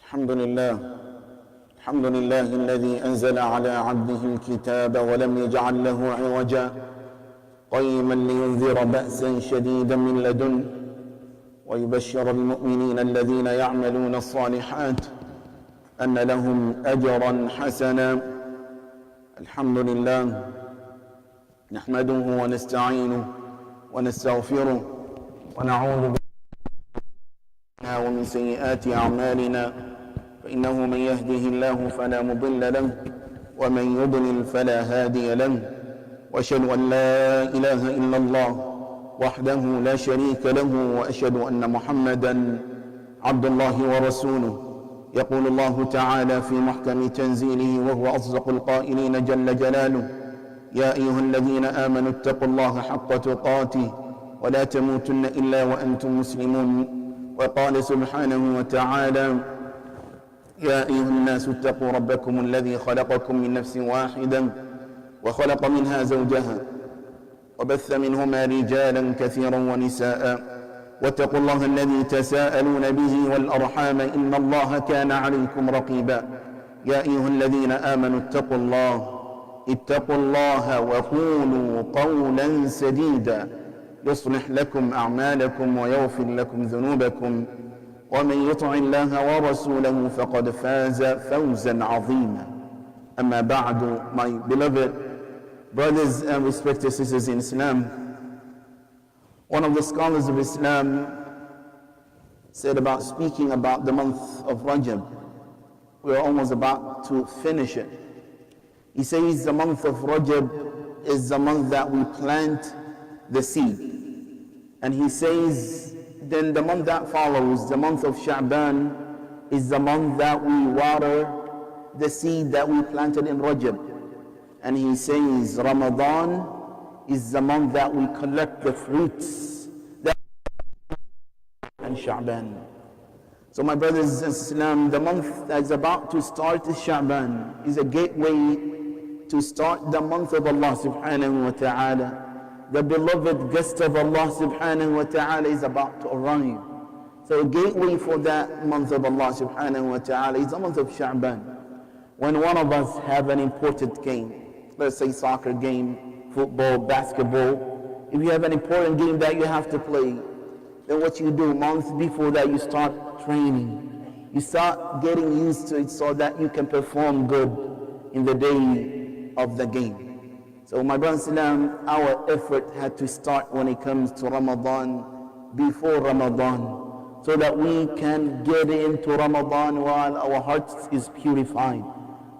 الحمد لله الذي أنزل على عبده الكتاب ولم يجعل له عوجا قيما لينذر بأسا شديدا من لدنه ويبشر المؤمنين الذين يعملون الصالحات أن لهم أجرا حسنا. الحمد لله نحمده ونستعينه ونستغفره ونعوذ بالله ومن سيئات أعمالنا، فإنه من يهده الله فلا مضل له ومن يضلل فلا هادي له، وأشهد أن لا إله إلا الله وحده لا شريك له، وأشهد أن محمدا عبد الله ورسوله. يقول الله تعالى في محكم تنزيله وهو أصدق القائلين جل جلاله: يا أيها الذين آمنوا اتقوا الله حق تقاته ولا تموتن إلا وأنتم مسلمون. وقال سبحانه وتعالى: يا أيها الناس اتقوا ربكم الذي خلقكم من نفس واحدة وخلق منها زوجها وبث منهما رجالا كثيرا ونساء، واتقوا الله الذي تساءلون به والأرحام إن الله كان عليكم رقيبا. يا أيها الذين آمنوا اتقوا الله وقولوا قولا سديدا يصلح لكم أعمالكم ويغفر لكم ذنوبكم، ومن يطع الله ورسوله فقد فاز فوزا عظيما. أما بعد, my beloved brothers and respected sisters in Islam, one of the scholars of Islam said about speaking about the month of Rajab, we're almost about to finish it. He says the month of Rajab is the month that we plant the seed. And he says then the month that follows, the month of Sha'ban, is the month that we water the seed that we planted in Rajab. And he says Ramadan is the month that we collect the fruits that and Sha'ban. So my brothers and sisters, the month that's about to start is Sha'ban, is a gateway to start the month of Allah subhanahu wa ta'ala. The beloved guest of Allah subhanahu wa ta'ala is about to arrive. So a gateway for that month of Allah subhanahu wa ta'ala is the month of Sha'ban. When one of us have an important game, let's say soccer game, football, basketball, if you have an important game that you have to play, then what you do months before that, you start training. You start getting used to it so that you can perform good in the day of the game. So my brothers and sisters, our effort had to start when it comes to Ramadan, before Ramadan, so that we can get into Ramadan while our hearts is purified,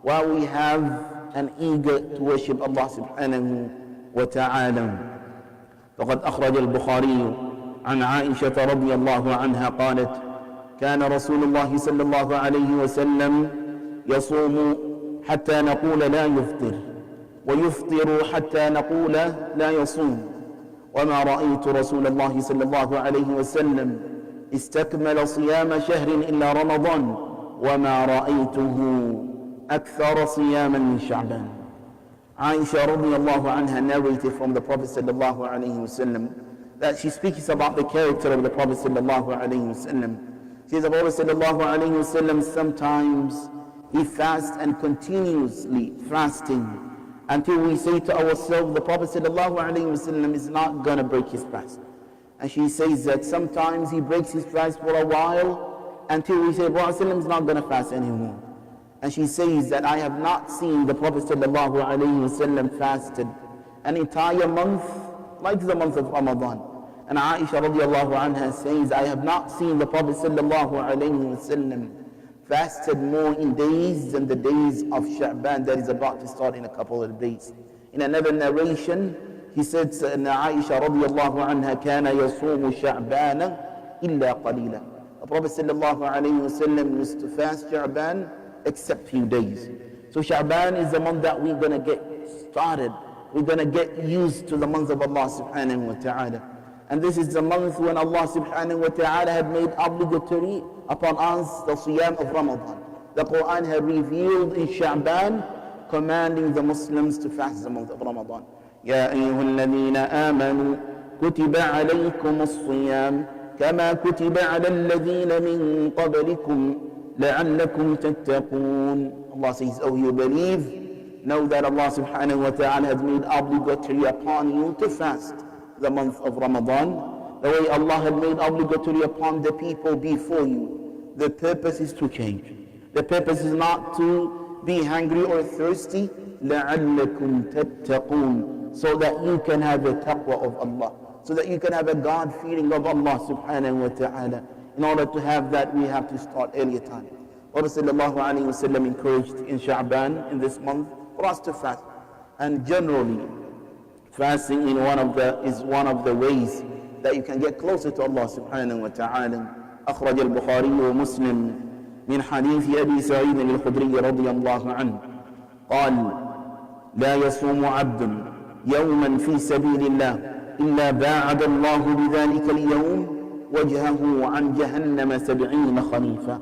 while we have an eager to worship Allah subhanahu wa ta'ala. فقد أخرج البخاري عن عائشة رضي الله عنها قالت: كان رسول الله صلى الله عليه وسلم يصوم حتى نقول لا يفطر، ويفطر حتى نقول لا يصوم، وما رأيت رسول الله صلى الله عليه وسلم استكمل صيام شهر إلا رمضان، وما رأيته أكثر صياما من شعبان. Aisha radiallahu anha narrated from the Prophet sallallahu alayhi wasallam that she speaks about the character of the Prophet sallallahu alayhi wasallam. She says the Prophet sallallahu alayhi wasallam sometimes he fasts and continuously fasting until we say to ourselves the Prophet sallallahu alayhi wasallam is not going to break his fast. And she says that sometimes he breaks his fast for a while until we say the Prophet is not going to fast anymore. And she says that I have not seen the Prophet sallallahu alayhi wasallam fasted an entire month like the month of Ramadan. And Aisha radiallahu anha says, I have not seen the Prophet sallallahu alayhi wasallam fasted more in days than the days of Sha'ban that is about to start in a couple of days. In another narration, he said, Aisha radiallahu anha kana yasumu Sha'bana illa qalila. The Prophet sallallahu alayhi wasallam used to fast Sha'ban except few days. So Sha'ban is the month that we're going to get started. We're going to get used to the month of Allah subhanahu wa ta'ala. And this is the month when Allah subhanahu wa ta'ala had made obligatory upon us the siyam of Ramadan. The Quran had revealed in Sha'ban commanding the Muslims to fast the month of Ramadan. يا أيها الذين آمنوا كتب عليكم الصيام كما كتب على الذين من قبلكم لَعَلَّكُمْ تَتَّقُونَ. Allah says, oh, you believe, know that Allah subhanahu wa ta'ala has made obligatory upon you to fast the month of Ramadan, the way Allah had made obligatory upon the people before you. The purpose is to change. The purpose is not to be hungry or thirsty. لَعَلَّكُمْ تَتَّقُونَ. So that you can have a taqwa of Allah. So that you can have a God feeling of Allah subhanahu wa ta'ala. In order to have that, we have to start earlier time. Prophet sallallahu alayhi wa sallam encouraged in Sha'ban, in this month, for us to fast. And generally, fasting is one of the ways that you can get closer to Allah subhanahu wa ta'ala. أخرج البخاري ومسلم من حديث أبي سعيد الخدري رضي الله عنه قال لا يصوم عبد يوما في سبيل الله إلا باعد الله بذلك اليوم وجهه عن جهنم 70 خريفا.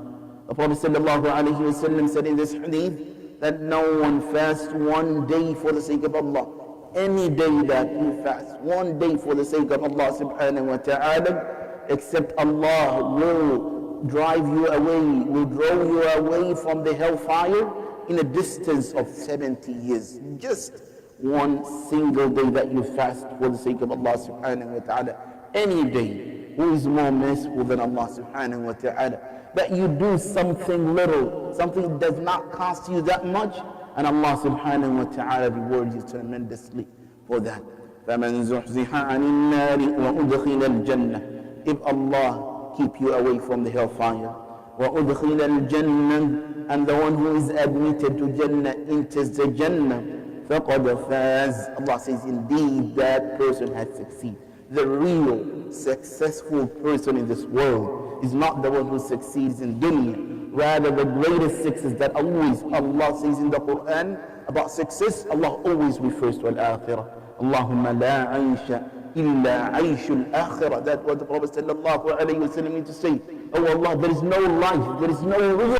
The Prophet sallallahu alayhi wa sallam said in this hadith that no one fasts one day for the sake of Allah. Any day that you fast, one day for the sake of Allah subhanahu wa ta'ala, except Allah will drive you away, will draw you away from the hellfire in a distance of 70 years. Just one single day that you fast for the sake of Allah subhanahu wa ta'ala. Any day, who is more merciful than Allah subhanahu wa ta'ala? That you do something little, something that does not cost you that much, and Allah subhanahu wa ta'ala rewards you tremendously for that. فَمَنْ زُحْزِحَ عَنِ النَّارِ وَأُدْخِلَ الْجَنَّةِ. If Allah keep you away from the hellfire, وَأُدْخِلَ الْجَنَّةِ, and the one who is admitted to Jannah enters the Jannah, فَقَدْ فَازَ. Allah says, indeed that person has succeeded. The real successful person in this world is not the one who succeeds in dunya. Rather, the greatest success that always Allah says in the Quran about success, Allah always refers to al-akhirah. Allahumma la aisha illa aishul akhirah. That's what the Prophet sallallahu alayhi wa sallam used to say. Oh Allah, there is no life, there is no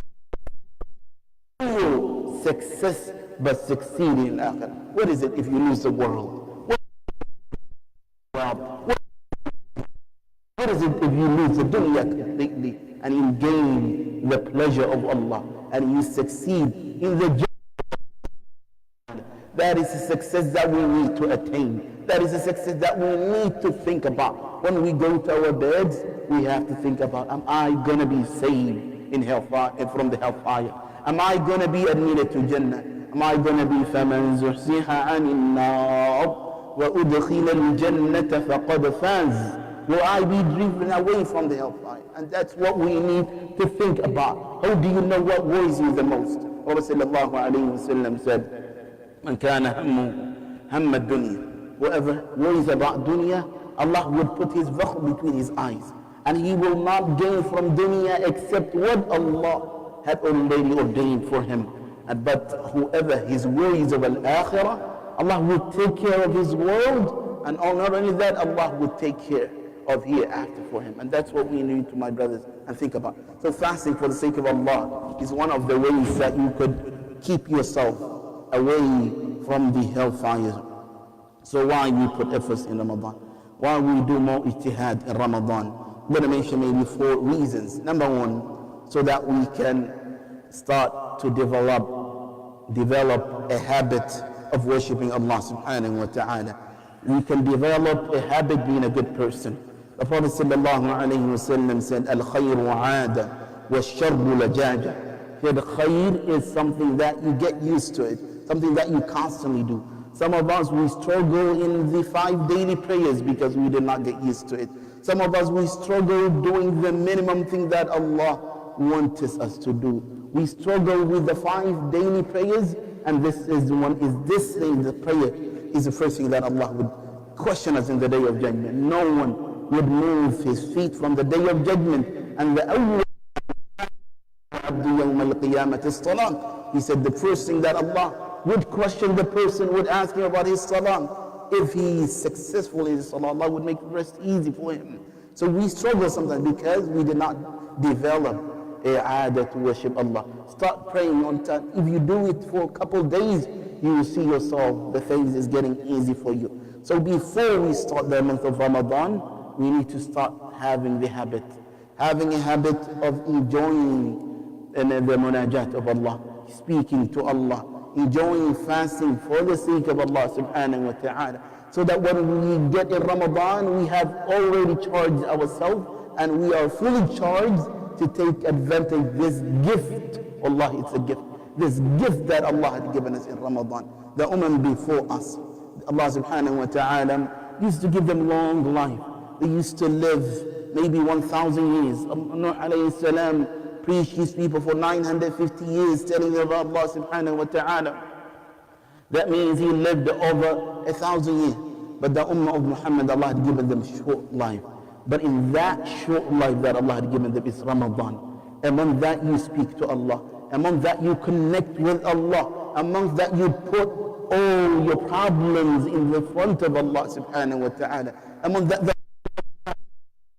real success but succeeding in akhirah. What is it if you lose the world? What is it if you lose the dunya completely and you gain the pleasure of Allah and you succeed in the Jannah? That is a success that we need to attain. That is a success that we need to think about. When we go to our beds, we have to think about, am I going to be saved in hellfire, from the hellfire? Am I going to be admitted to Jannah? Am I going to be فَمَنْ زُحْزِحَ عَنِ النَّارِ وَأُدْخِلَ الْجَنَّةَ فَقَدْ فَازَ. Will I be driven away from the hellfire? And that's what we need to think about. How do you know what worries you the most? Prophet sallallahu alayhi wa sallam said, مَنْ كَانَ هَمَّ الدُّنْيَا. Whoever worries about dunya, Allah would put his vakh between his eyes. And he will not gain from dunya except what Allah had already ordained for him. But whoever his worries of al-akhirah, Allah will take care of his world. And not only that, Allah will take care of hereafter for him. And that's what we need to, my brothers, and think about. So fasting for the sake of Allah is one of the ways that you could keep yourself away from the hellfire. So why we put efforts in Ramadan? Why we do more ijtihad in Ramadan? I'm going to mention maybe 4 reasons. Number 1, so that we can start to develop a habit of worshipping Allah subhanahu wa ta'ala. We can develop a habit being a good person. The Prophet sallallahu alayhi wa sallam said, Al-khayru 'ada wa-sharru lajaja. Here the khayr is something that you get used to it, something that you constantly do. Some of us, we struggle in the 5 daily prayers because we did not get used to it. Some of us, we struggle doing the minimum thing that Allah wants us to do. We struggle with the 5 daily prayers, and this thing, the prayer, is the first thing that Allah would question us in the day of judgment. No one would move his feet from the day of judgment. And the awwal abdu yawm al-qiyamah is-salah. He said the first thing that Allah would question the person, would ask him about his salah. If he is successful in his salah, Allah would make the rest easy for him. So we struggle sometimes because we did not develop a aada to worship Allah. Start praying on time. If you do it for a couple of days, you will see yourself, the things is getting easy for you. So before we start the month of Ramadan, we need to start having the habit. Having a habit of enjoying munajat of Allah, speaking to Allah, enjoying fasting for the sake of Allah subhanahu wa ta'ala. So that when we get in Ramadan, we have already charged ourselves and we are fully charged to take advantage of this gift. Wallahi, it's a gift. This gift that Allah had given us in Ramadan. The Ummah before us, Allah subhanahu wa ta'ala used to give them long life. They used to live maybe 1,000 years. Nuh alayhi salam preached his people for 950 years, telling them about Allah subhanahu wa ta'ala. That means he lived over 1,000 years. But the Ummah of Muhammad, Allah had given them short life. But in that short life that Allah had given them is Ramadan. Among that you speak to Allah. Among that you connect with Allah. Among that you put all your problems in the front of Allah subhanahu wa ta'ala. Among that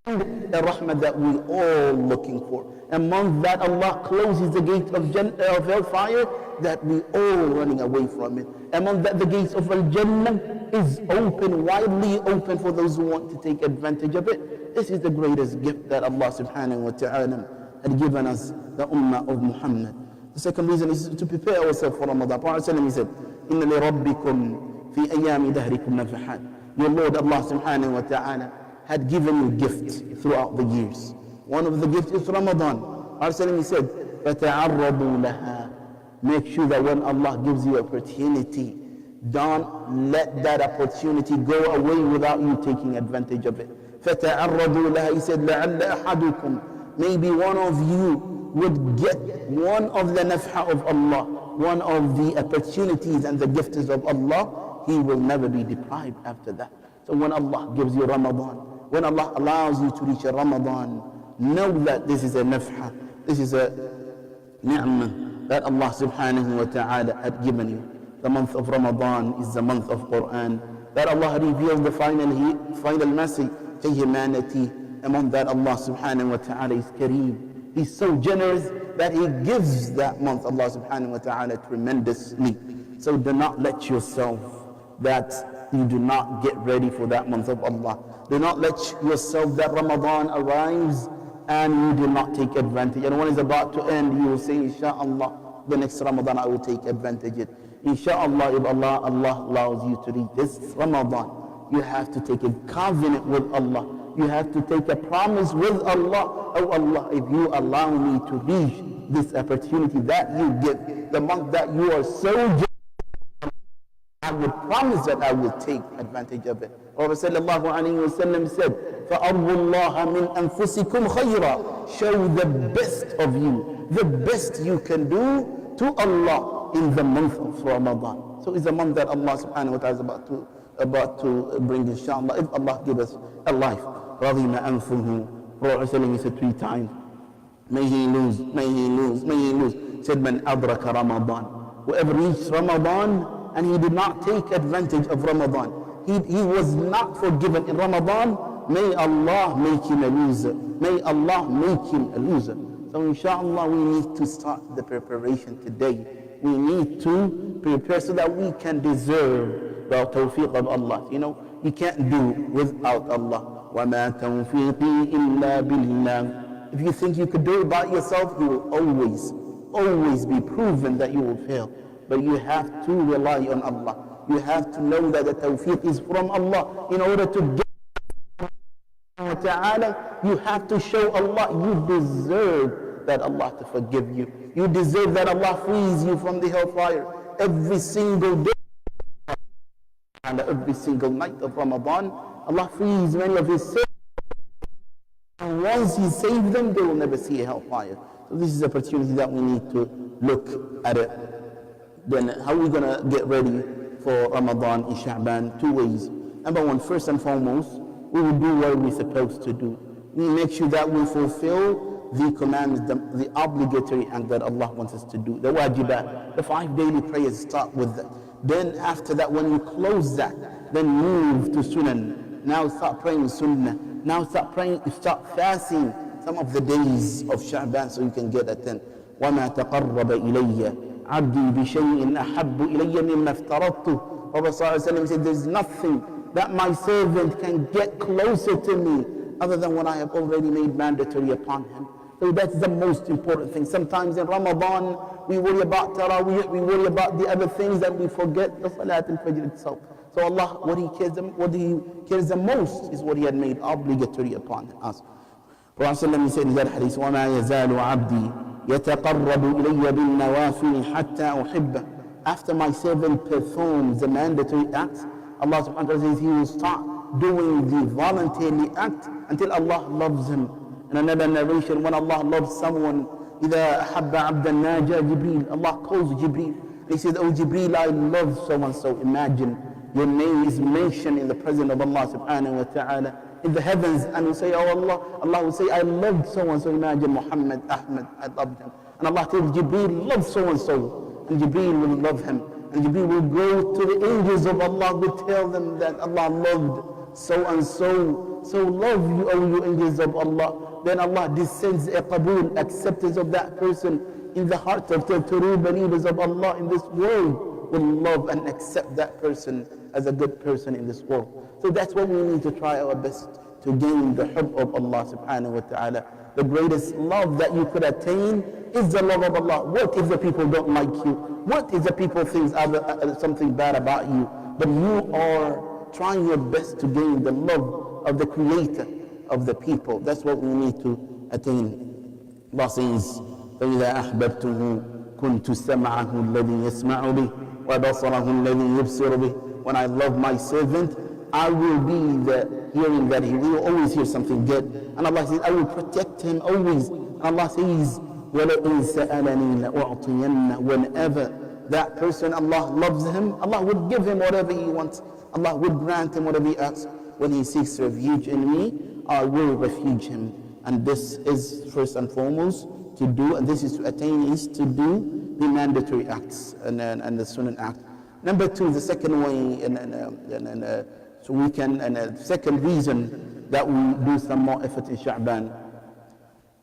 the rahmah that we all looking for. Among that Allah closes the gate of hellfire that we all running away from it. Among that the gates of Al-Jannah is open, widely open for those who want to take advantage of it. This is the greatest gift that Allah subhanahu wa ta'ala had given us, the Ummah of Muhammad. The second reason is to prepare ourselves for Ramadan. Prophet ﷺ said, إِنَّ لِرَبِّكُمْ فِي أَيَّامِ دَهْرِكُمْ نَفَحَاتٍ. Your Lord Allah subhanahu wa ta'ala had given you gifts throughout the years. One of the gifts is Ramadan. Prophet ﷺ said, فَتَعَرَّضُوا لَهَا. Make sure that when Allah gives you opportunity, don't let that opportunity go away without you taking advantage of it. فَتَعَرَّضُوا لَهَا. He said, لَعَلَّ أَحَدُكُمْ. Maybe one of you would get one of the nafha of Allah, one of the opportunities and the gifts of Allah. He will never be deprived after that. So when Allah gives you Ramadan, when Allah allows you to reach a Ramadan, know that this is a nafha, this is a ni'mah that Allah subhanahu wa ta'ala had given you. The month of Ramadan is the month of Quran, that Allah revealed the final message to humanity. Among that Allah subhanahu wa ta'ala is Kareem. He's so generous that He gives that month, Allah subhanahu wa ta'ala, tremendously. So do not let yourself that you do not get ready for that month of Allah. Do not let yourself that Ramadan arrives and you do not take advantage. And when it's about to end, you will say, Insha'Allah, the next Ramadan I will take advantage of it. Insha'Allah, if Allah allows you to reach this Ramadan, you have to take a covenant with Allah. You have to take a promise with Allah. Oh Allah, if you allow me to reach this opportunity that you get, the month that you are so generous, I will promise that I will take advantage of it. Prophet sallallahu alayhi wa sallam said, فَأَرْضُ اللَّهَ مِنْ أَنفُسِكُمْ خَيْرًا. Show the best of you, the best you can do to Allah in the month of Ramadan. So it's a month that Allah subhanahu wa ta'ala is about to bring, inshallah, if Allah give us a life. رَضِيمَ أَنفُهُ. Prophet ﷺ said 3 times, may he lose, may he lose, may he lose. Said, مَنْ أَدْرَكَ رَمَضَانَ. Whoever reached Ramadan and he did not take advantage of Ramadan, he was not forgiven in Ramadan, may Allah make him a loser. May Allah make him a loser. So inshallah, we need to start the preparation today. We need to prepare so that we can deserve the tawfiq of Allah. You know, you can't do without Allah. وَمَا تَوْفِيقِي إِلَّا بِاللَّهِ. If you think you could do it by yourself, you will always be proven that you will fail. But you have to rely on Allah. You have to know that the tawfiq is from Allah. In order to get ta'ala, you have to show Allah you deserve that Allah to forgive you. You deserve that Allah frees you from the hellfire every single day. And every single night of Ramadan, Allah frees many of His servants. And once He saves them, they will never see a hellfire. So this is an opportunity that we need to look at it. Then how are we going to get ready for Ramadan in Sha'ban? 2 ways. Number one, first and foremost, we will do what we're supposed to do. We make sure that we fulfill the commands, the obligatory act that Allah wants us to do. The wajibat, the 5 daily prayers, start with that. Then after that, when you close that, then move to sunnah. Now start praying sunnah. Now start fasting some of the days of Sha'ban so you can get a 10. وَمَا تَقَرَّبَ إِلَيَّ عَبْدِي بِشَيْءٍ أَحَبُّ إِلَيَّ مِمَّا افْتَرَضْتُ. Prophet ﷺ said, there's nothing that my servant can get closer to me other than what I have already made mandatory upon him. So that's the most important thing. Sometimes in Ramadan, we worry about Taraweeh, we worry about the other things that we forget the Salat al-Fajr itself. So Allah, what He cares the most is what He had made obligatory upon us. Prophet ﷺ said in that hadith, وَمَا يَزَالُ عَبْدِي يَتَقَرَّبُ إِلَيَّ بِالنَّوَافِلِ حَتَّى أُحِبَّهُ. After my servant performs the mandatory acts, Allah subhanahu wa ta'ala says He will start doing the voluntary act until Allah loves him. In another narration, when Allah loves someone, إِذَا أَحَبَّ عَبْدًا نَاجَى جِبْرِيل, Allah calls Jibreel. He says, oh Jibreel, I love so and so. Imagine your name is mentioned in the presence of Allah subhanahu wa ta'ala in the heavens, and we say, oh Allah, Allah will say, I loved so and so. Imagine Muhammad, Ahmed, I loved him. And Allah tells Jibreel, love so and so. And Jibreel will love him. And Jibreel will go to the angels of Allah, will tell them that Allah loved so and so. So love you, O you angels of Allah. Then Allah descends a qabool, acceptance of that person in the heart of the true believers of Allah in this world, will love and accept that person as a good person in this world. So that's what we need to try our best to gain the hubb of Allah subhanahu wa ta'ala. The greatest love that you could attain is the love of Allah. What if the people don't like you? What if the people think something bad about you? But you are trying your best to gain the love of the Creator of the people. That's what we need to attain. Allah says, فَإِذَا أَحْبَبْتُهُ كُنْتُ سَمْعَهُ الَّذِي يَسْمَعُ بِهِ وَبَصَرَهُ الَّذِي يُبْصِرُ بِهِ. When I love my servant, I will be the hearing that he will always hear something good. And Allah says, I will protect him always. And Allah says, وَلَئِنْ سَأَلَنِي لَأُعْطِيَنَّ. Whenever that person, Allah loves him, Allah would give him whatever he wants. Allah would grant him whatever he asks. When he seeks refuge in me, I will refuge him. And this is first and foremost to do, and this is to attain, is to do the mandatory acts and the sunnah act. Number two, the second way, so we can, and the second reason that we do some more effort in Sha'ban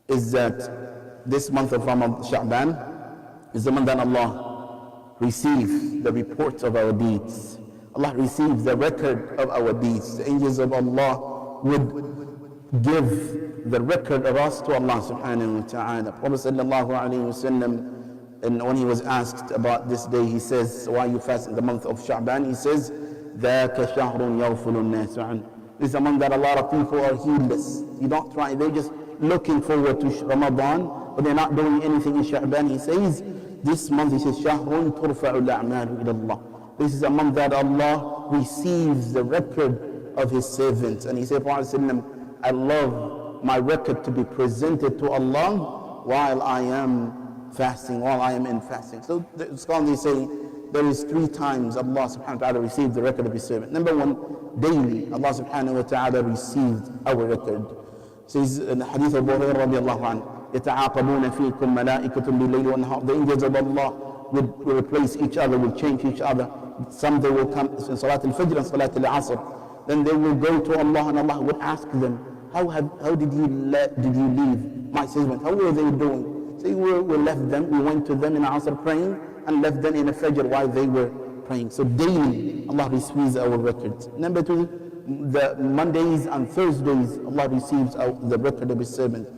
is that this month of Ramadan, Sha'ban, is the month that Allah receives the reports of our deeds. Allah receives the record of our deeds. The angels of Allah would give the record of us to Allah subhanahu wa ta'ala. Prophet sallallahu alayhi wa sallam, and when he was asked about this day, he says, why you fast in the month of Sha'ban? He says, ذَاكَ شَهْرٌ يَغْفُلُ النَّاسُ عَنْهُ. This is a month that a lot of people are heedless. You don't try, they're just looking forward to Ramadan, but they're not doing anything in Sha'ban. He says, this month, he says, شَهْرٌ تُرْفَعُ الْأَعْمَالُ إِلَى اللَّهِ. This is a month that Allah receives the record of His servants. And he said, I love my record to be presented to Allah while I am fasting, while I am in fasting. So the scholars say there is 3 times Allah subhanahu wa ta'ala received the record of His servant. Number 1, daily Allah subhanahu wa ta'ala received our record. It says in the hadith of Abu Hurairah radiallahu anhu, يَتَعَاقَبُونَ فِيكُمْ مَلَائِكَةٌ بِاللَّيْلِ وَالنَّهَارِ. The angels of Allah would replace each other, will change each other. Some they will come in Salat al-Fajr and Salat al-Asr. Then they will go to Allah and Allah would ask them, how did you leave my servant? How were they doing? So we left them, we went to them in Asr praying and left them in a Fajr while they were praying. So daily Allah receives our records. Number 2, the Mondays and Thursdays Allah receives the record of His servant.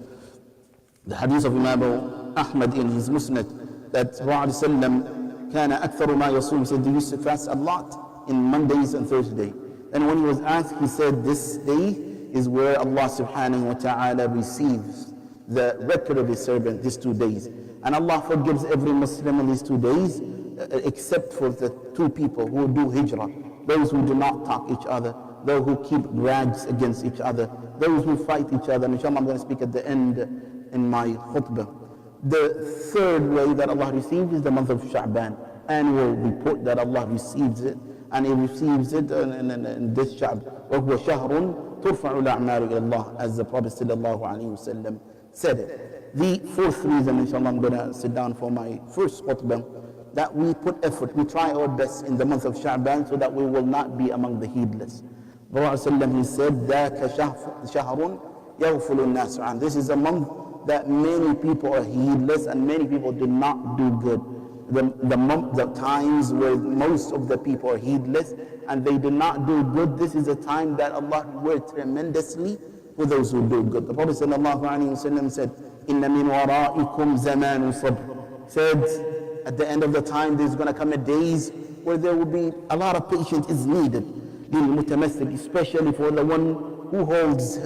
The hadith of Imam Ahmed in his Musnad, that Rasulullah كان أكثر ما يصوم, said he used to fast a lot in Mondays and Thursdays. And when he was asked, he said this day is where Allah subhanahu wa ta'ala receives the record of His servant, these 2 days. And Allah forgives every Muslim on these 2 days except for the 2 people who do hijrah, those who do not talk each other, those who keep grudges against each other, those who fight each other. And inshallah I'm going to speak at the end in my khutbah. The third way that Allah receives is the month of Sha'ban. Annual report that Allah receives it, and He receives it in this Sha'b. وَهُوَ شَهْرٌ تُرْفَعُ الْأَعْمَالُ إِلَى اللَّهِ, as the Prophet sallallahu alayhi wa sallam said it. The fourth reason, inshallah, I'm going to sit down for my first khutbah, that we put effort, we try our best in the month of Sha'ban so that we will not be among the heedless. The Prophet he said, ذَاكَ شَهْرٌ يَغْفُلُ النَّاسُ عَنْهُ. This is a month that many people are heedless and many people do not do good. The times where most of the people are heedless and they do not do good, this is a time that Allah rewards tremendously for those who do good. The Prophet sallallahu alaihi wasallam said, إِنَّ مِنْ وَرَائِكُمْ زَمَانُ صَبْرٍ. Said, at the end of the time, there's going to come a days where there will be a lot of patience is needed. لِلْمُتَمَسِّكِ, especially for the one who holds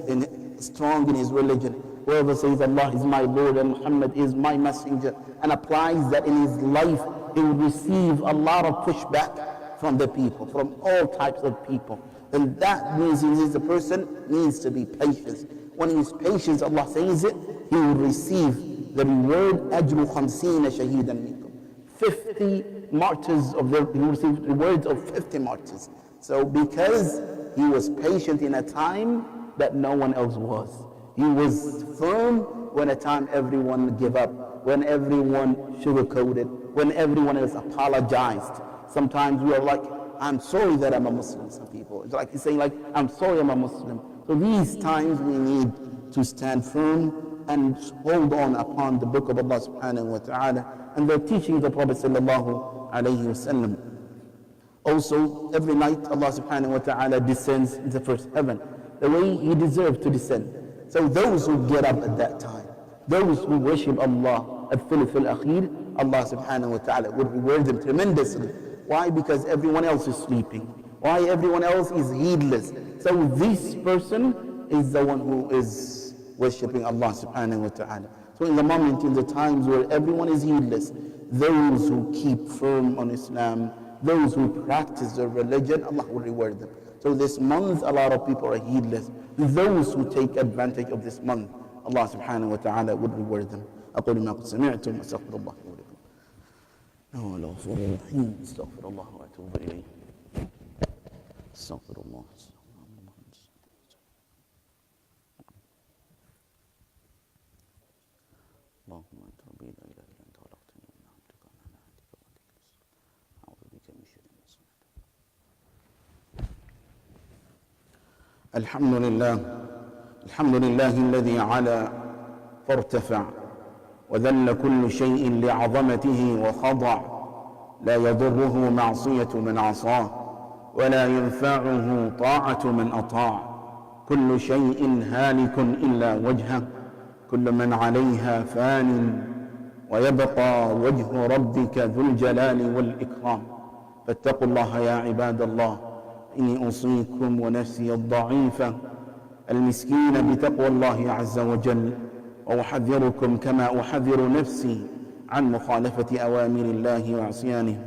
strong in his religion. Whoever says Allah is my Lord and Muhammad is my messenger and applies that in his life, he will receive a lot of pushback from the people, from all types of people. And that means the person needs to be patient. When he is patient, Allah says it, he will receive the reward, أَجْرُ 50 شَهِيدًا مِنْكُمْ. 50 martyrs of he will receive the rewards of 50 martyrs. So because he was patient in a time that no one else was. He was firm when a time everyone gave up, when everyone sugarcoated, when everyone else apologized. Sometimes we are like, I'm sorry that I'm a Muslim, some people. It's like he's saying like, I'm sorry I'm a Muslim. So these times we need to stand firm and hold on upon the book of Allah subhanahu wa ta'ala and the teaching of the Prophet sallallahu alayhi wa sallam. Also, every night Allah subhanahu wa ta'ala descends in the first heaven, the way He deserved to descend. So those who get up at that time, those who worship Allah at Thuluth al-Akhir, Allah subhanahu wa ta'ala would reward them tremendously. Why? Because everyone else is sleeping. Why? Everyone else is heedless. So this person is the one who is worshiping Allah subhanahu wa ta'ala. So in the moment, in the times where everyone is heedless, those who keep firm on Islam, those who practice their religion, Allah will reward them. So this month, a lot of people are heedless. Those who take advantage of this month, Allah subhanahu wa ta'ala would reward them. أقول ما قد سمعتم أستغفر الله لي ولكم. إنه هو الغفور الرحيم. أستغفر الله وأتوب إليه. أستغفر الله. اللهم أنت ربي لا إله إلا أنت خلقتني وأنا عبدك وأنا على عهدك ووعدك أعوذ بك من شر ما صنعت. الحمد لله. الحمد لله الذي علا فارتفع وذل كل شيء لعظمته وخضع. لا يضره معصية من عصاه ولا ينفعه طاعة من أطاع. كل شيء هالك إلا وجهه كل من عليها فان ويبقى وجه ربك ذو الجلال والإكرام. فاتقوا الله يا عباد الله. إني أوصيكم ونفسي الضعيفة المسكين بتقوى الله عز وجل وأحذركم كما أحذر نفسي عن مخالفة أوامر الله وعصيانه.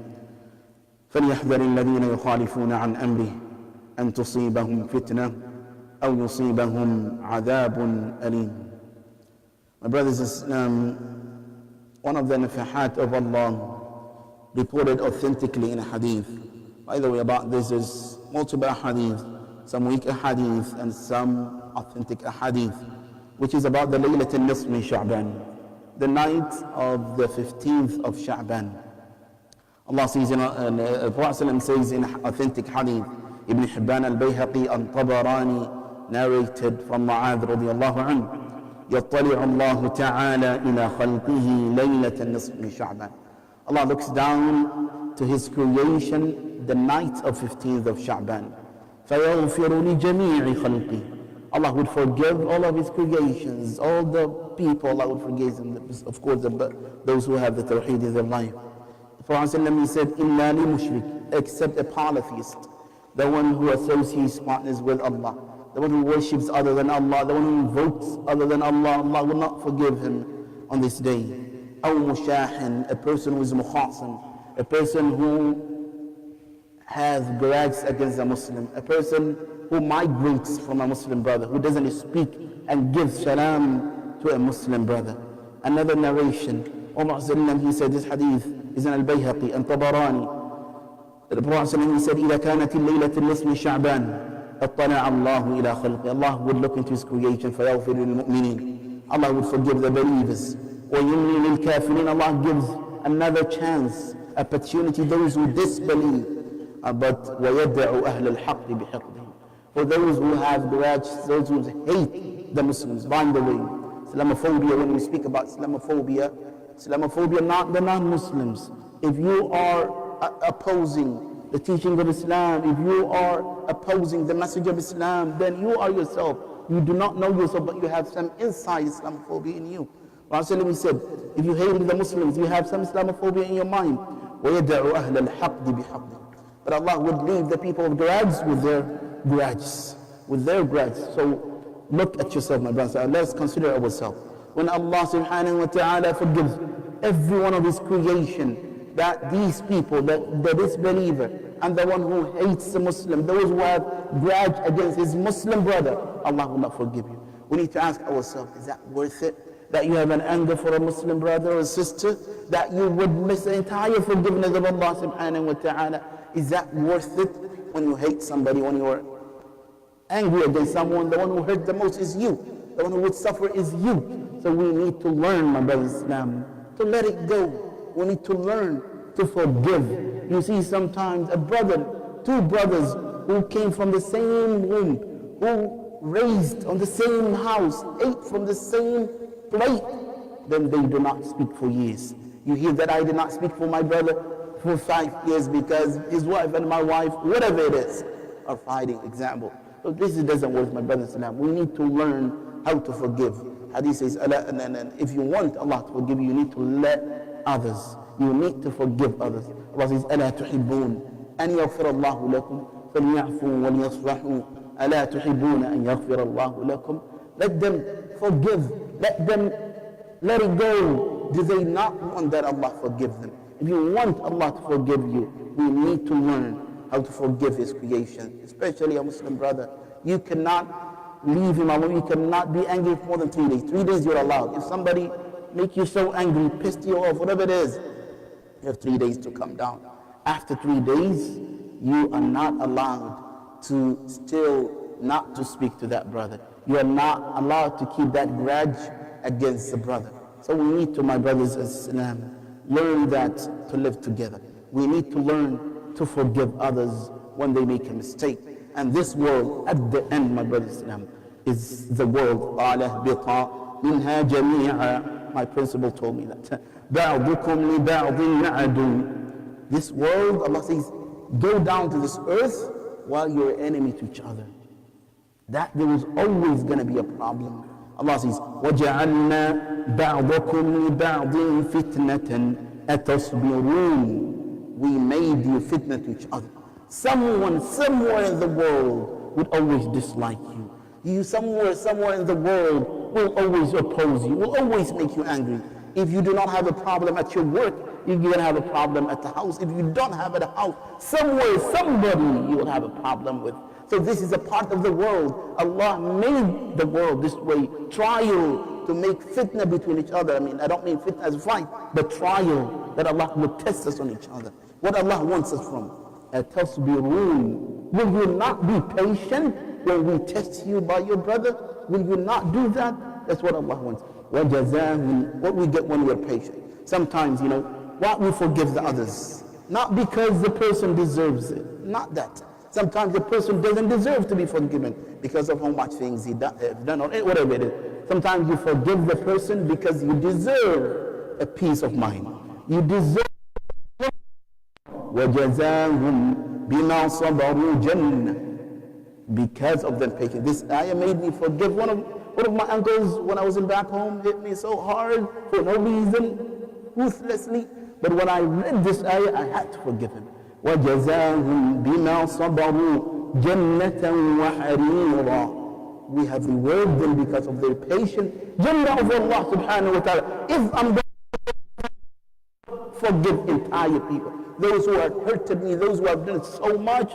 فليحذر الذين يخالفون عن أمره أن تصيبهم فتنة أو يصيبهم عذاب أليم. My brothers and sisters, one of the nafahat of Allah reported authentically in a hadith. By the way, about this is multiple hadith, some weak hadith and some authentic hadith, which is about the Laylat al-Nisf min Sha'ban, the night of the 15th of Sha'ban. Allah says, the Prophet says in authentic hadith, Ibn Hibban al-Bayhaqi al-Tabarani narrated from Mu'adh radiyallahu anhu, يطلع الله تعالى إلى خلقه ليلة النصف من شعبان. Allah looks down to His creation the night of 15th of Sha'ban. فيغفر لجميع خلقه. Allah would forgive all of His creations, all the people. Allah would forgive them, of course, those who have the tawheed in their life. The Prophet ﷺ said, إِلَّا لِمُشْرِكٍ, except a polytheist, the one who associates partners with Allah, the one who worships other than Allah, the one who invokes other than Allah. Allah will not forgive him on this day. أو مشاحن, a person who is mukhasam, a person who has grudges against a Muslim, a person who migrates from a Muslim brother, who doesn't speak and gives salam to a Muslim brother. Another narration, Umar he said, this hadith is in al-Bayhaqi and Tabarani. The Prophet he said, إِذَا كَانَتِ اللَّيْلَةِ النِّصْفِ مِنْ شَعْبَانَ اطلع الله إلى خلقه. Allah would look into His creation, فيغفر للمؤمنين. Allah would forgive the believers. ويملي للكافرين. Allah gives another chance, opportunity those who disbelieve. But ويدع أهل الحق بحقدهم. For those who have grudge, those who hate the Muslims. By the way, Islamophobia, when we speak about Islamophobia, not the non-Muslims. If you are opposing the teaching of Islam, if you are opposing the message of Islam, then you are yourself. You do not know yourself, but you have some inside Islamophobia in you. Rasulullah said, if you hate the Muslims, you have some Islamophobia in your mind. وَيَدَعُ أَهْلَ الْحَقِّ بِحَقِّ. But Allah would leave the people of grudges with their grudges. With their grudges. So look at yourself, my brothers. Let's consider ourselves. When Allah subhanahu wa ta'ala forgives every one of His creation, that these people, the disbeliever, and the one who hates the Muslim, those who have grudge against his Muslim brother, Allah will not forgive you. We need to ask ourselves, is that worth it? That you have an anger for a Muslim brother or sister? That you would miss the entire forgiveness of Allah subhanahu wa ta'ala? Is that worth it? When you hate somebody, when you are angry against someone, the one who hurt the most is you. The one who would suffer is you. So we need to learn, my brothers in Islam, to let it go. We need to learn to forgive. You see sometimes a brother, two brothers who came from the same womb, who raised on the same house, ate from the same plate, then they do not speak for years. You hear that I did not speak for my brother for 5 years because his wife and my wife, whatever it is, are fighting, example. So this doesn't work, my brothers and sisters. We need to learn how to forgive. Hadith says, and if you want Allah to forgive you, you need to let others. You need to forgive others. Allah says, أَلَا تُحِبُّونَ أَنْ يَغْفِرَ اللَّهُ لَكُمْ فَلْيَعْفُوا وَلْيَصْفَحُوا أَلَا تُحِبُّونَ أَنْ يَغْفِرَ اللَّهُ لَكُمْ. Let them forgive. Let them let it go. Do they not want that Allah forgive them? If you want Allah to forgive you, we need to learn how to forgive His creation, especially a Muslim brother. You cannot leave him alone. You cannot be angry for more than 3 days. 3 days you're allowed. If somebody make you so angry, pissed you off, whatever it is, you have 3 days to come down. After 3 days, you are not allowed to still not to speak to that brother. You are not allowed to keep that grudge against the brother. So we need to, my brothers and sisters, learn that to live together. We need to learn to forgive others when they make a mistake. And this world, at the end, my brothers and sisters, is the world. مِنْهَا جَمِيعًا. My principal told me that. بَعْضُكُمْ لِبَعْضٍ عَدُوٌّ. This world, Allah says, go down to this earth while you're enemy to each other. That there was always going to be a problem. Allah says, وَجَعَلْنَا بَعْضَكُمْ لِبَعْضٍ فِتْنَةً أَتَصْبِرُونَ. We made you fitna to each other. Someone somewhere in the world would always dislike you. You somewhere in the world will always oppose you, will always make you angry. If you do not have a problem at your work, you're going to have a problem at the house. If you don't have it at the house, somewhere, somebody you will have a problem with. So this is a part of the world. Allah made the world this way, trial to make fitna between each other. I mean, I don't mean fitna as a fight, but trial that Allah will test us on each other. What Allah wants us from. أَتَصْبِرُونَ. Will you not be patient when we test you by your brother? Will you not do that? That's what Allah wants. وَجَزَاهُمْ. What we get when we're patient. Sometimes, why we forgive the others? Not because the person deserves it. Not that. Sometimes the person doesn't deserve to be forgiven because of how much things he done or whatever it is. Sometimes you forgive the person because you deserve a peace of mind. You deserve. وَجَزَاهُمْ بِمَا صَبَرُوا جَنَّةً. Because of their patience. This ayah made me forgive one of my uncles when I was in back home, hit me so hard for no reason, ruthlessly. But when I read this ayah, I had to forgive him. وَجَزَاهُمْ بِمَا صَبَرُوا جَنَّةً وَحَرِيرًا. We have rewarded them because of their patience. Jannah of Allah subhanahu wa ta'ala. If I'm going to forgive entire people, those who have hurted me, those who have done so much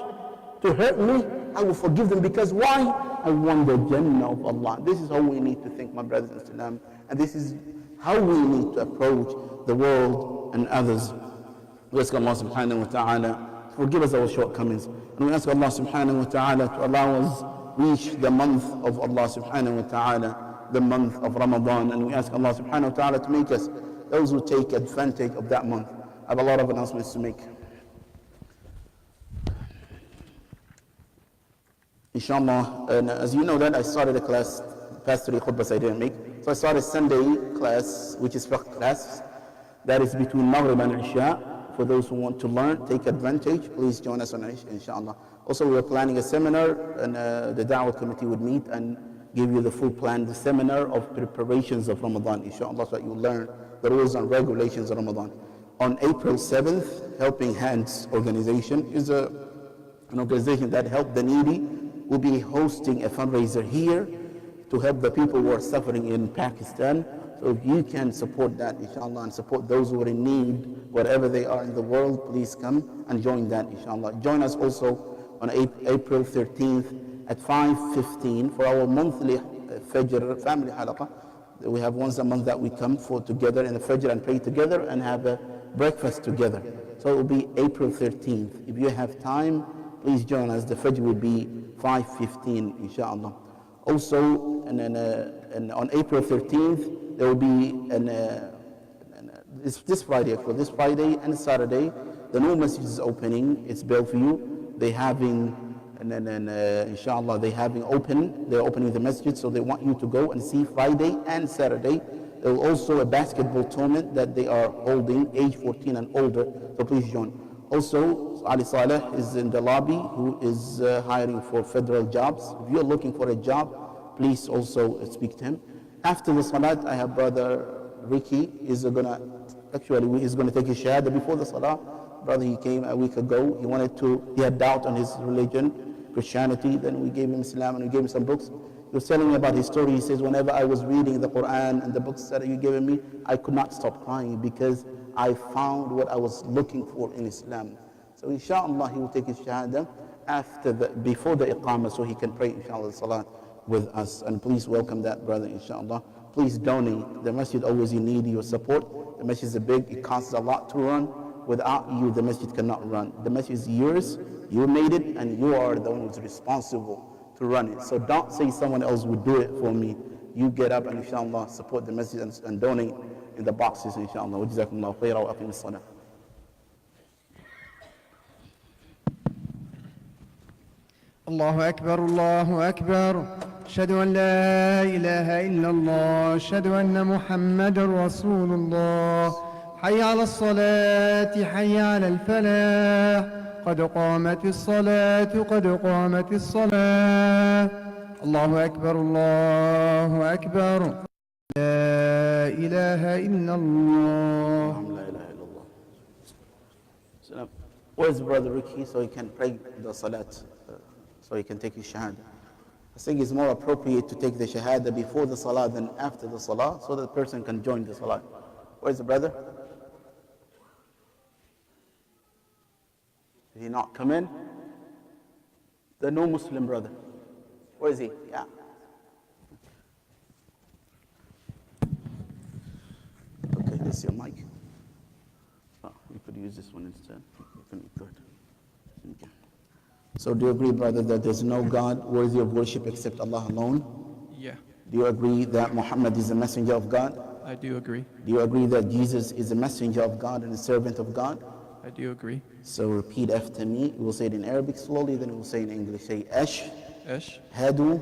to hurt me, I will forgive them because why? I want the Jannah of Allah. This is how we need to think, my brothers and sisters. And this is how we need to approach the world and others. We ask Allah subhanahu wa ta'ala to forgive us our shortcomings. And we ask Allah subhanahu wa ta'ala to allow us reach the month of Allah subhanahu wa ta'ala, the month of Ramadan. And we ask Allah subhanahu wa ta'ala to make us those who take advantage of that month. I have a lot of announcements to make. Inshallah, and as you know that I started a class, past 3 khutbahs I didn't make. So I started Sunday class, which is fiqh class. That is between Maghrib and Isha. For those who want to learn, take advantage, please join us on Isha, inshallah. Also, we are planning a seminar, and the Da'wah committee would meet and give you the full plan, the seminar of preparations of Ramadan, inshallah, so that you learn the rules and regulations of Ramadan. On April 7th, Helping Hands organization is an organization that helps the needy. We'll be hosting a fundraiser here to help the people who are suffering in Pakistan. So if you can support that, inshallah, and support those who are in need, wherever they are in the world, please come and join that, inshallah. Join us also on April 13th at 5:15 for our monthly Fajr family halaqah. We have once a month that we come for together in the Fajr and pray together and have a breakfast together. So it will be April 13th. If you have time, please join us. The Fajr will be 5:15, inshallah. Also, and on April 13th, there will be this Friday, actually, this Friday and Saturday, the new masjid is opening. It's Bellevue. They're having, inshallah, they're opening the masjid, so they want you to go and see Friday and Saturday. There will also a basketball tournament that they are holding, age 14 and older, so please join. Also, Ali Saleh is in the lobby, who is hiring for federal jobs. If you're looking for a job, please also speak to him. After the Salat, I have Brother Ricky. He's going to take his shahada before the Salah. Brother, he came a week ago. He had doubt on his religion, Christianity. Then we gave him Islam and we gave him some books. He was telling me about his story. He says, whenever I was reading the Quran and the books that you gave me, I could not stop crying because I found what I was looking for in Islam. So inshallah, he will take his shahada before the iqamah, so he can pray inshallah salat with us. And please welcome that brother inshallah. Please donate. The masjid always need your support. The masjid is big, it costs a lot to run. Without you, the masjid cannot run. The masjid is yours, you made it, and you are the one who's responsible to run it. So don't say someone else would do it for me. You get up and inshallah support the masjid and donate in the boxes inshallah. Wa jazakumullahu khairan wa aqimus salah. الله أكبر الله أكبر أشهد أن لا إله إلا الله أشهد أن محمد رسول الله حي على الصلاة حي على الفلاح قد قامت الصلاة قد قامت الصلاة الله أكبر الله أكبر لا إله إلا الله. Where's Brother Ricky so he can pray the salat, so he can take his shahada? I think it's more appropriate to take the shahada before the salah than after the salah, so that the person can join the salah. Where's the brother? Did he not come in? The no Muslim brother. Where is he? Yeah. Okay, this is your mic. Oh, you could use this one instead. Good. Okay. So do you agree, brother, that there's no God worthy of worship except Allah alone? Yeah, Do you agree that Muhammad is a messenger of God? I do agree. Do you agree that Jesus is a messenger of God and a servant of God? I do agree. So repeat after me. We'll say it in Arabic slowly, then we'll say it in English. Say Ashhadu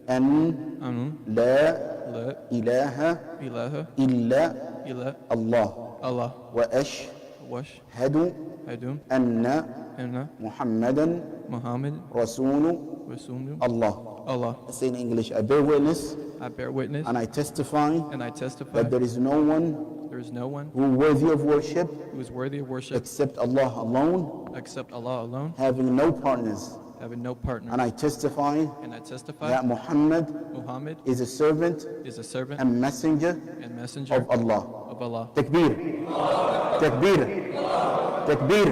an la la ilaha ilaha illa illa Allah Allah wa wash ashhadu hadu anna anna Muhammadan Muhammad Rasulu Rasulullah Allah. Allah. I say in English, I bear witness I bear witness and I testify that there is no one there is no one who is worthy of worship who is worthy of worship except Allah alone, except Allah alone, having no partners. having no partner. And I testify testify that Muhammad Muhammad is a servant is a servant and messenger and messenger of Allah. of Allah. Takbir. Takbir. Takbir.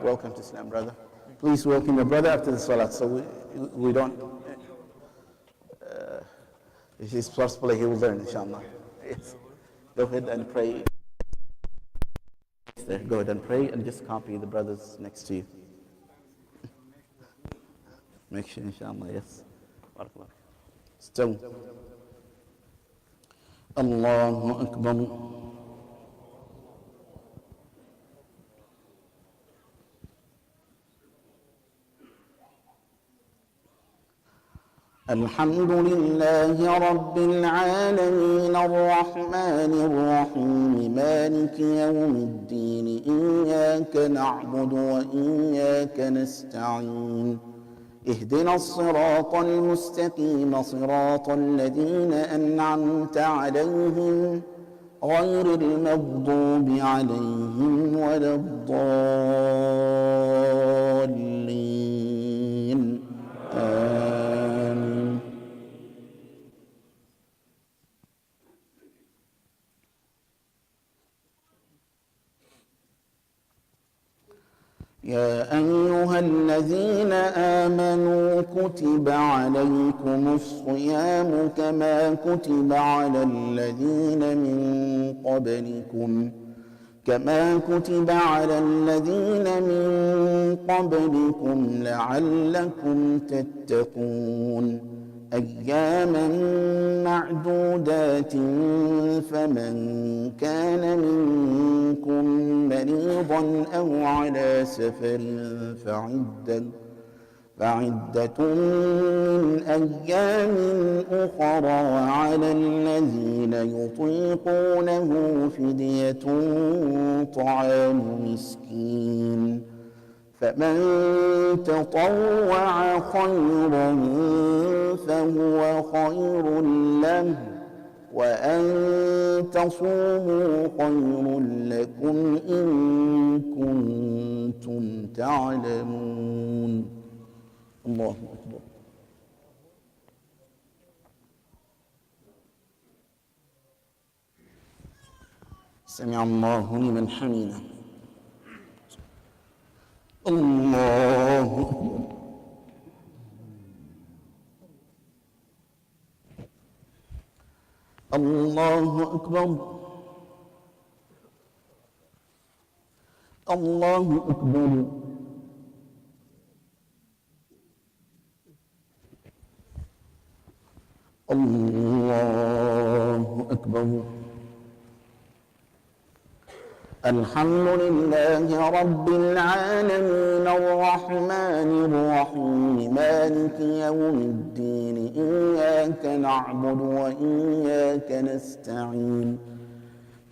Welcome to Islam, brother. Please welcome your brother after the salat, so we don't. If he's forcefully, he will learn, inshallah. Yes. Go ahead and pray. There, go ahead and pray and just copy the brothers next to you. Make sure, inshallah, yes. Barakallah. Still. Allahu Akbar. الحمد لله رب العالمين الرحمن الرحيم مالك يوم الدين إياك نعبد وإياك نستعين اهدنا الصراط المستقيم صراط الذين أنعمت عليهم غير المغضوب عليهم ولا الضالين آمين. يا أيها الذين آمنوا كتب عليكم الصيام كما كتب على الذين من قبلكم لعلكم تتقون أياما معدودات فمن كان منكم مريضا أو على سفر فعدة من أيام أخر وعلى الذين يطيقونه فدية طعام مسكين فمن تطوع خيرا فهو خير له وأن تصوموا خير لكم إن كنتم تعلمون. الله أكبر. سمع الله لمن حمده. الله أكبر. الله أكبر. الله أكبر. الله أكبر. الحمد لله رب العالمين الرحمن الرحيم مالك يوم الدين إياك نعبد وإياك نستعين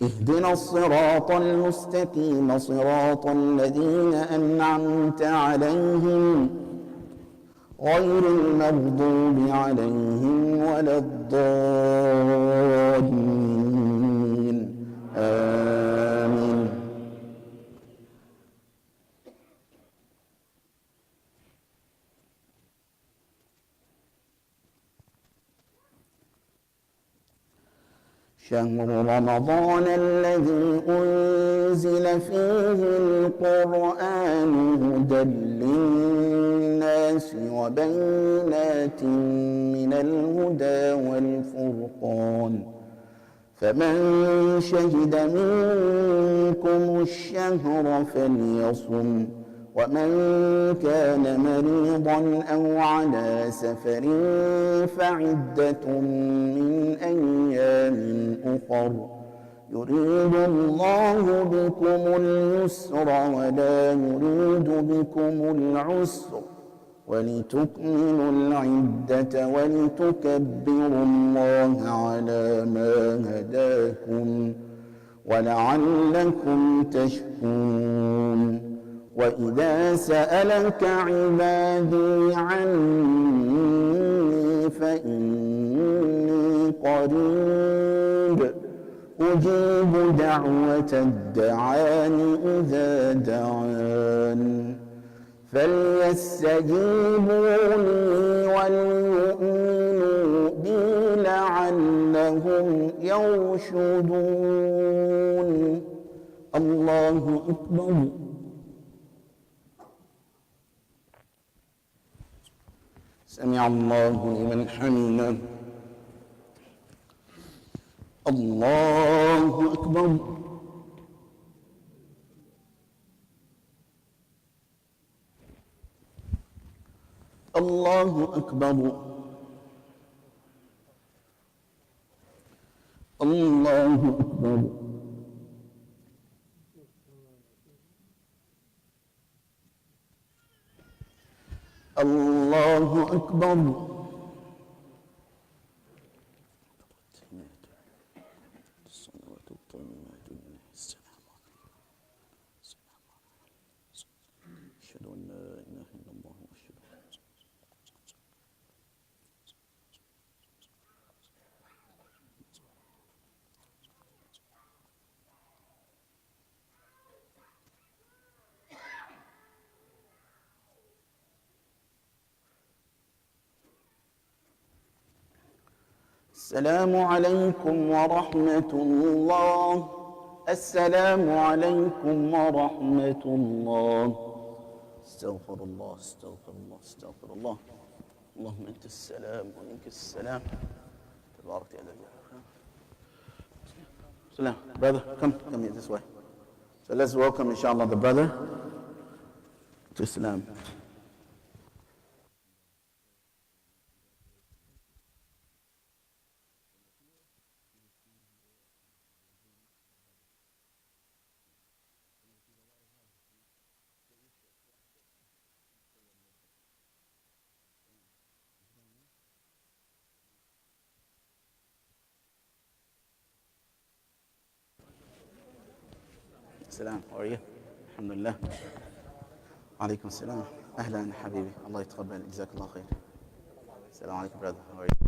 اهدنا الصراط المستقيم صراط الذين أنعمت عليهم غير المغضوب عليهم ولا الضالين آمين. شهر رمضان الذي أنزل فيه القرآن هدى للناس وبينات من الهدى والفرقان فمن شهد منكم الشهر فليصم ومن كان مريضا أو على سفر فعدة من أيام أخر يريد الله بكم اليسر ولا يريد بكم العسر ولتكملوا العدة ولتكبروا الله على ما هداكم ولعلكم تشكرون. وإذا سألك عبادي عني فإني قريب أجيب دعوة الدعان إذا دعان فليستجيبوا لي وليؤمنوا بي لعلهم يرشدون. الله أكبر. سمع الله لمن حمده. الله أكبر. الله أكبر. الله أكبر. الله أكبر. أشهد أن لا إله إلا الله وأشهد أن السلام عليكم ورحمة الله. السلام عليكم ورحمة الله. استغفر الله استغفر الله استغفر الله. اللهم أنت السلام ومنك السلام. تبارك يا ذا الجلال. Salam. Brother, come here this way. So let's welcome, inshallah, the brother to Islam. السلام. How are you? الحمد لله. عليكم السلام. أهلا حبيبي. الله يتقبل. جزاك الله خير. السلام عليكم brother. How are you?